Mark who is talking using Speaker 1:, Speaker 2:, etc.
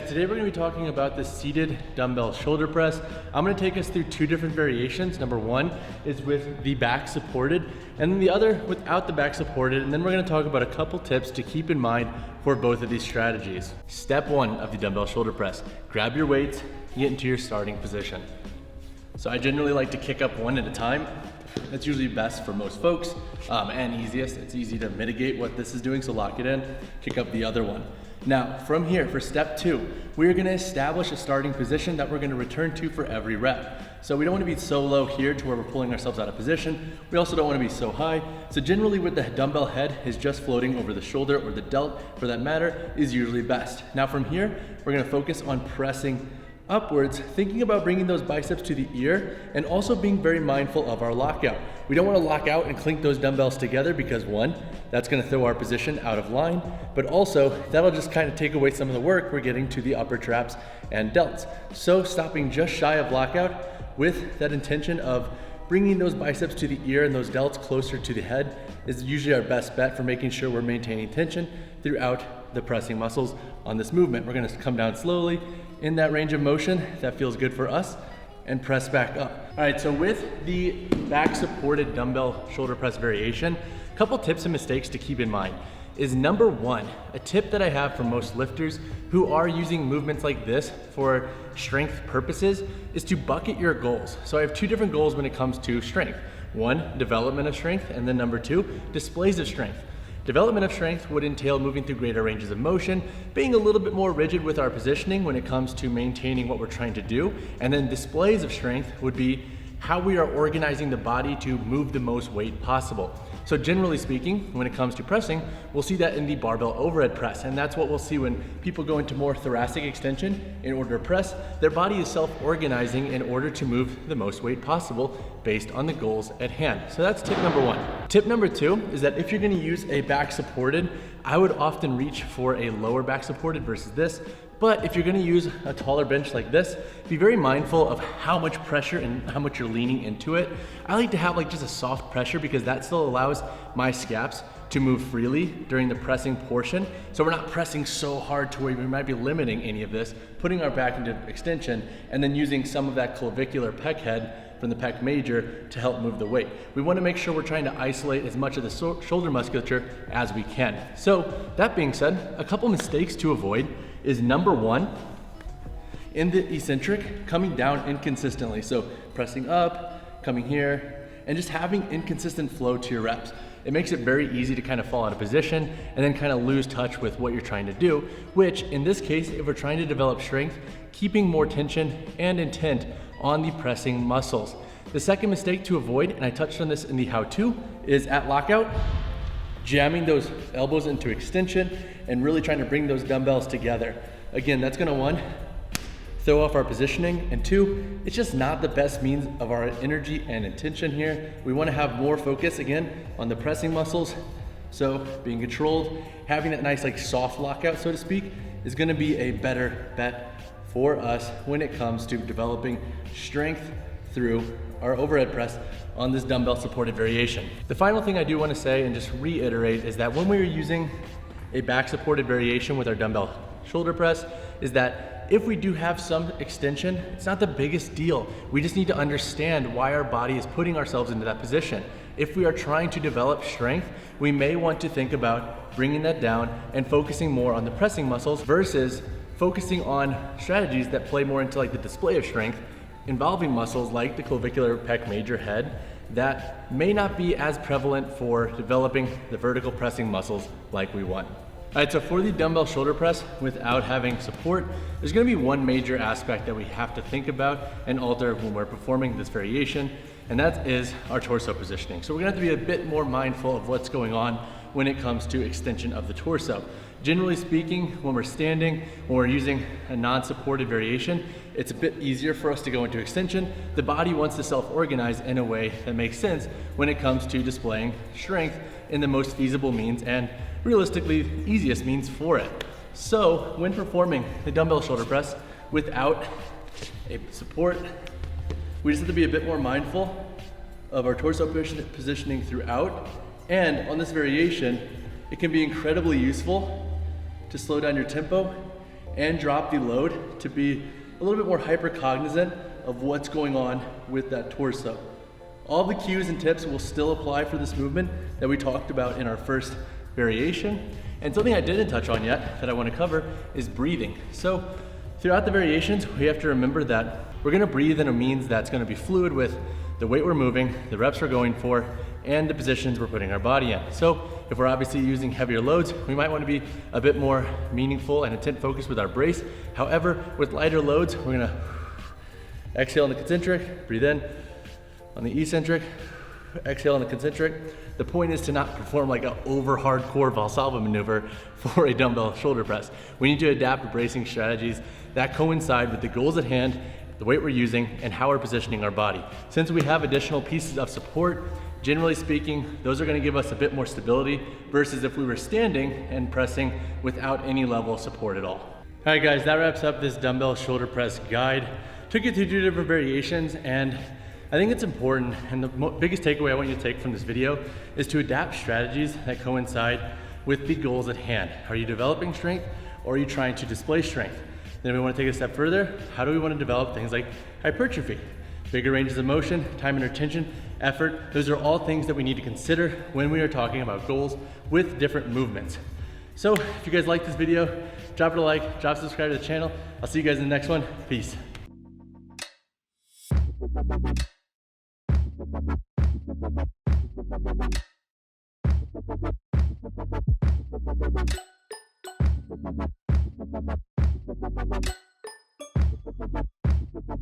Speaker 1: today we're going to be talking about the seated dumbbell shoulder press. I'm going to take us through two different variations. Number one is with the back supported, and then the other without the back supported, and then we're going to talk about a couple tips to keep in mind for both of these strategies. Step one of the dumbbell shoulder press, grab your weights, get into your starting position. So I generally like to kick up one at a time. That's usually best for most folks and easiest. It's easy to mitigate what this is doing, so lock it in, kick up the other one. Now, from here, for step two, we're gonna establish a starting position that we're gonna return to for every rep. So we don't wanna be so low here to where we're pulling ourselves out of position. We also don't wanna be so high. So generally with the dumbbell head is just floating over the shoulder, or the delt for that matter, is usually best. Now from here, we're gonna focus on pressing upwards, thinking about bringing those biceps to the ear, and also being very mindful of our lockout. We don't want to lock out and clink those dumbbells together because one, that's going to throw our position out of line, but also that'll just kind of take away some of the work we're getting to the upper traps and delts. So stopping just shy of lockout with that intention of bringing those biceps to the ear and those delts closer to the head is usually our best bet for making sure we're maintaining tension throughout the pressing muscles on this movement. We're going to come down slowly in that range of motion that feels good for us and press back up. All right, so with the back supported dumbbell shoulder press variation, a couple tips and mistakes to keep in mind is number one, a tip that I have for most lifters who are using movements like this for strength purposes is to bucket your goals. So I have two different goals when it comes to strength. One, development of strength, and then number two, displays of strength. Development of strength would entail moving through greater ranges of motion, being a little bit more rigid with our positioning when it comes to maintaining what we're trying to do. And then displays of strength would be how we are organizing the body to move the most weight possible. So generally speaking, when it comes to pressing, we'll see that in the barbell overhead press. And that's what we'll see when people go into more thoracic extension in order to press. Their body is self-organizing in order to move the most weight possible based on the goals at hand. So that's tip number one. Tip number two is that if you're gonna use a back supported, I would often reach for a lower back supported versus this. But if you're gonna use a taller bench like this, be very mindful of how much pressure and how much you're leaning into it. I like to have like just a soft pressure because that still allows my scaps to move freely during the pressing portion. So we're not pressing so hard to where we might be limiting any of this, putting our back into extension, and then using some of that clavicular pec head from the pec major to help move the weight. We wanna make sure we're trying to isolate as much of the shoulder musculature as we can. So that being said, a couple mistakes to avoid is number one, in the eccentric, coming down inconsistently. So pressing up, coming here, and just having inconsistent flow to your reps. It makes it very easy to kind of fall out of position and then kind of lose touch with what you're trying to do, which in this case, if we're trying to develop strength, keeping more tension and intent on the pressing muscles. The second mistake to avoid, and I touched on this in the how-to, is at lockout, jamming those elbows into extension and really trying to bring those dumbbells together. Again, that's gonna one, throw off our positioning, and two, it's just not the best means of our energy and intention here. We wanna have more focus, again, on the pressing muscles. So being controlled, having that nice like soft lockout, so to speak, is gonna be a better bet for us when it comes to developing strength through our overhead press on this dumbbell supported variation. The final thing I do want to say and just reiterate is that when we're using a back supported variation with our dumbbell shoulder press is that if we do have some extension, it's not the biggest deal. We just need to understand why our body is putting ourselves into that position. If we are trying to develop strength, we may want to think about bringing that down and focusing more on the pressing muscles versus focusing on strategies that play more into like the display of strength involving muscles like the clavicular pec major head that may not be as prevalent for developing the vertical pressing muscles like we want. All right, so for the dumbbell shoulder press without having support, there's gonna be one major aspect that we have to think about and alter when we're performing this variation, and that is our torso positioning. So we're gonna have to be a bit more mindful of what's going on when it comes to extension of the torso. Generally speaking, when we're standing, when we're using a non-supported variation, it's a bit easier for us to go into extension. The body wants to self-organize in a way that makes sense when it comes to displaying strength in the most feasible means and realistically the easiest means for it. So when performing the dumbbell shoulder press without a support, we just have to be a bit more mindful of our torso positioning throughout. And on this variation, it can be incredibly useful to slow down your tempo and drop the load to be a little bit more hyper cognizant of what's going on with that torso. All the cues and tips will still apply for this movement that we talked about in our first variation. And something I didn't touch on yet that I want to cover is breathing. So throughout the variations, we have to remember that we're going to breathe in a means that's going to be fluid with the weight we're moving, the reps we're going for, and the positions we're putting our body in. So if we're obviously using heavier loads, we might want to be a bit more meaningful and intent focused with our brace. However, with lighter loads, we're going to exhale in the concentric, breathe in on the eccentric, exhale on the concentric. The point is to not perform like an over hardcore Valsalva maneuver for a dumbbell shoulder press. We need to adapt bracing strategies that coincide with the goals at hand, the weight we're using, and how we're positioning our body. Since we have additional pieces of support, generally speaking, those are gonna give us a bit more stability versus if we were standing and pressing without any level of support at all. All right guys, that wraps up this dumbbell shoulder press guide. Took you through 2 different variations, and I think it's important, and the biggest takeaway I want you to take from this video is to adapt strategies that coincide with the goals at hand. Are you developing strength, or are you trying to display strength? Then we want to take a step further. How do we want to develop things like hypertrophy? Bigger ranges of motion, time under tension, effort. Those are all things that we need to consider when we are talking about goals with different movements. So if you guys like this video, drop it a like, drop subscribe to the channel. I'll see you guys in the next one. Peace. Thank you.